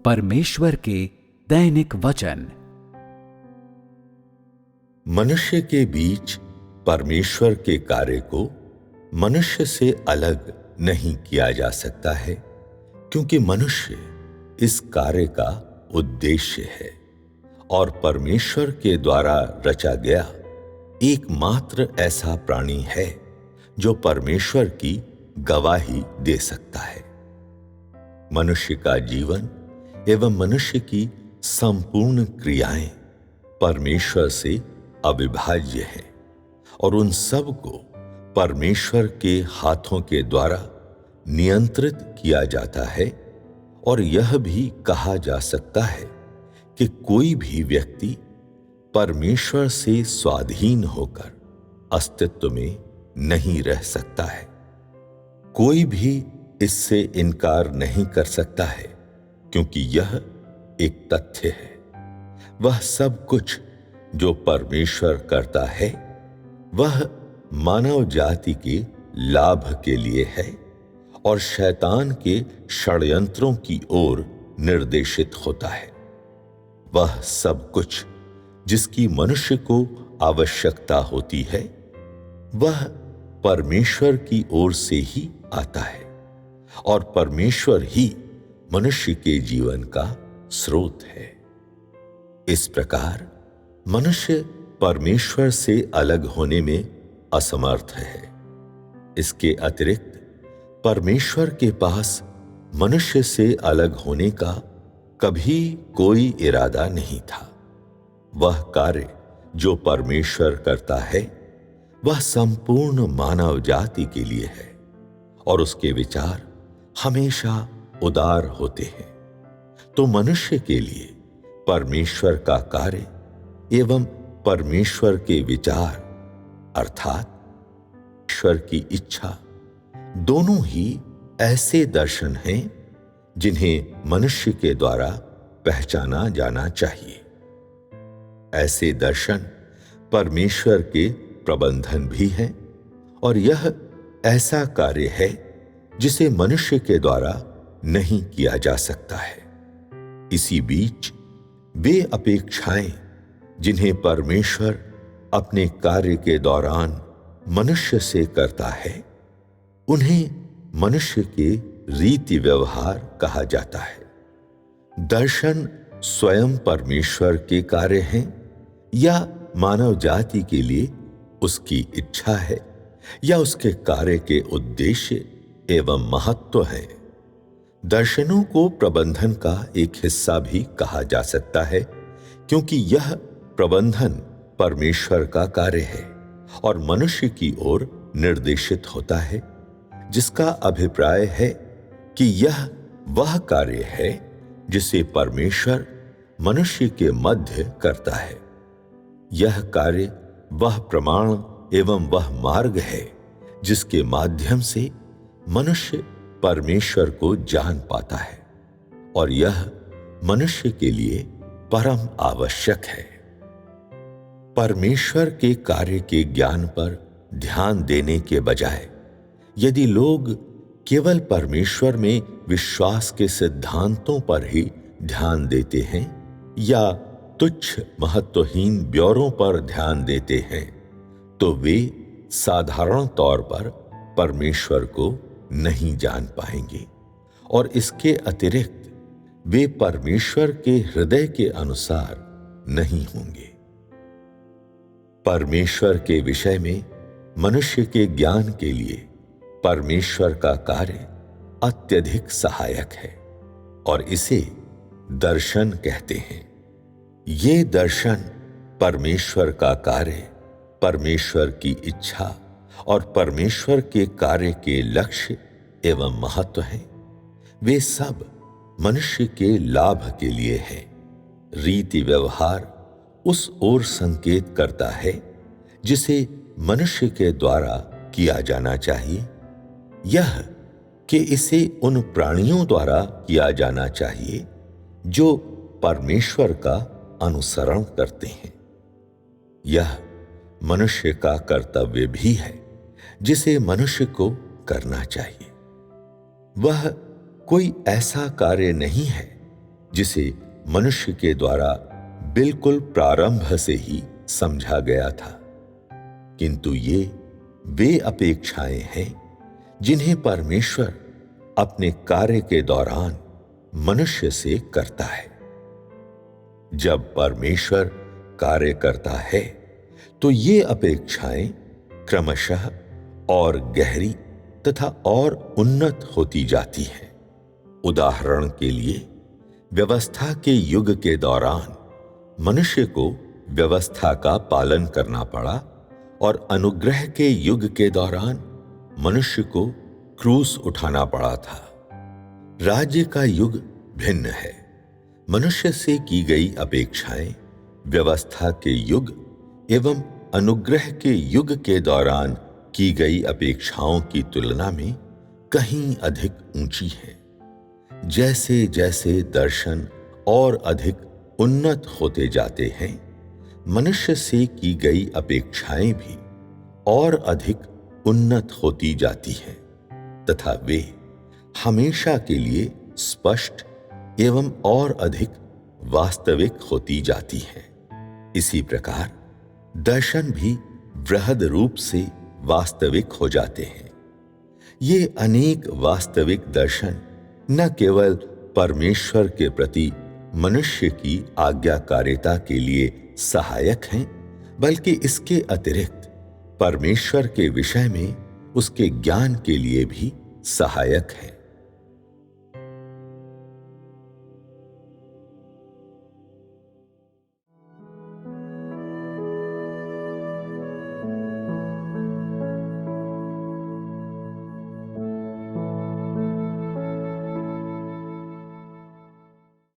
परमेश्वर के दैनिक वचन। मनुष्य के बीच परमेश्वर के कार्य को मनुष्य से अलग नहीं किया जा सकता है, क्योंकि मनुष्य इस कार्य का उद्देश्य है और परमेश्वर के द्वारा रचा गया एकमात्र ऐसा प्राणी है जो परमेश्वर की गवाही दे सकता है। मनुष्य का जीवन एवं मनुष्य की संपूर्ण क्रियाएं परमेश्वर से अविभाज्य है और उन सब को परमेश्वर के हाथों के द्वारा नियंत्रित किया जाता है। और यह भी कहा जा सकता है कि कोई भी व्यक्ति परमेश्वर से स्वाधीन होकर अस्तित्व में नहीं रह सकता है। कोई भी इससे इनकार नहीं कर सकता है, क्योंकि यह एक तथ्य है। वह सब कुछ जो परमेश्वर करता है वह मानव जाति के लाभ के लिए है और शैतान के षड्यंत्रों की ओर निर्देशित होता है। वह सब कुछ जिसकी मनुष्य को आवश्यकता होती है वह परमेश्वर की ओर से ही आता है और परमेश्वर ही मनुष्य के जीवन का स्रोत है। इस प्रकार मनुष्य परमेश्वर से अलग होने में असमर्थ है। इसके अतिरिक्त परमेश्वर के पास मनुष्य से अलग होने का कभी कोई इरादा नहीं था। वह कार्य जो परमेश्वर करता है वह संपूर्ण मानव जाति के लिए है और उसके विचार हमेशा उदार होते हैं। तो मनुष्य के लिए परमेश्वर का कार्य एवं परमेश्वर के विचार अर्थात ईश्वर की इच्छा दोनों ही ऐसे दर्शन हैं जिन्हें मनुष्य के द्वारा पहचाना जाना चाहिए। ऐसे दर्शन परमेश्वर के प्रबंधन भी हैं और यह ऐसा कार्य है जिसे मनुष्य के द्वारा नहीं किया जा सकता है। इसी बीच वे अपेक्षाएं जिन्हें परमेश्वर अपने कार्य के दौरान मनुष्य से करता है उन्हें मनुष्य के रीति व्यवहार कहा जाता है। दर्शन स्वयं परमेश्वर के कार्य हैं या मानव जाति के लिए उसकी इच्छा है या उसके कार्य के उद्देश्य एवं महत्व है। दर्शनों को प्रबंधन का एक हिस्सा भी कहा जा सकता है, क्योंकि यह प्रबंधन परमेश्वर का कार्य है और मनुष्य की ओर निर्देशित होता है, जिसका अभिप्राय है कि यह वह कार्य है जिसे परमेश्वर मनुष्य के मध्य करता है। यह कार्य वह प्रमाण एवं वह मार्ग है जिसके माध्यम से मनुष्य परमेश्वर को जान पाता है और यह मनुष्य के लिए परम आवश्यक है। परमेश्वर के कार्य के ज्ञान पर ध्यान देने के बजाय यदि लोग केवल परमेश्वर में विश्वास के सिद्धांतों पर ही ध्यान देते हैं या तुच्छ महत्वहीन ब्यौरों पर ध्यान देते हैं तो वे साधारण तौर पर परमेश्वर को नहीं जान पाएंगे और इसके अतिरिक्त वे परमेश्वर के हृदय के अनुसार नहीं होंगे। परमेश्वर के विषय में मनुष्य के ज्ञान के लिए परमेश्वर का कार्य अत्यधिक सहायक है और इसे दर्शन कहते हैं। ये दर्शन परमेश्वर का कार्य, परमेश्वर की इच्छा और परमेश्वर के कार्य के लक्ष्य एवं महत्व है। वे सब मनुष्य के लाभ के लिए है। रीति व्यवहार उस ओर संकेत करता है जिसे मनुष्य के द्वारा किया जाना चाहिए, यह कि इसे उन प्राणियों द्वारा किया जाना चाहिए जो परमेश्वर का अनुसरण करते हैं। यह मनुष्य का कर्तव्य भी है जिसे मनुष्य को करना चाहिए। वह कोई ऐसा कार्य नहीं है जिसे मनुष्य के द्वारा बिल्कुल प्रारंभ से ही समझा गया था। किंतु ये वे अपेक्षाएं हैं जिन्हें परमेश्वर अपने कार्य के दौरान मनुष्य से करता है। जब परमेश्वर कार्य करता है तो ये अपेक्षाएं क्रमशः और गहरी तथा और उन्नत होती जाती हैं। उदाहरण के लिए, व्यवस्था के युग के दौरान मनुष्य को व्यवस्था का पालन करना पड़ा और अनुग्रह के युग के दौरान मनुष्य को क्रूस उठाना पड़ा था। राज्य का युग भिन्न है। मनुष्य से की गई अपेक्षाएं व्यवस्था के युग एवं अनुग्रह के युग के दौरान की गई अपेक्षाओं की तुलना में कहीं अधिक ऊंची हैं। जैसे जैसे दर्शन और अधिक उन्नत होते जाते हैं, मनुष्य से की गई अपेक्षाएं भी और अधिक उन्नत होती जाती हैं तथा वे हमेशा के लिए स्पष्ट एवं और अधिक वास्तविक होती जाती हैं। इसी प्रकार दर्शन भी वृहद रूप से वास्तविक हो जाते हैं। ये अनेक वास्तविक दर्शन न केवल परमेश्वर के प्रति मनुष्य की आज्ञाकारिता के लिए सहायक हैं, बल्कि इसके अतिरिक्त परमेश्वर के विषय में उसके ज्ञान के लिए भी सहायक है।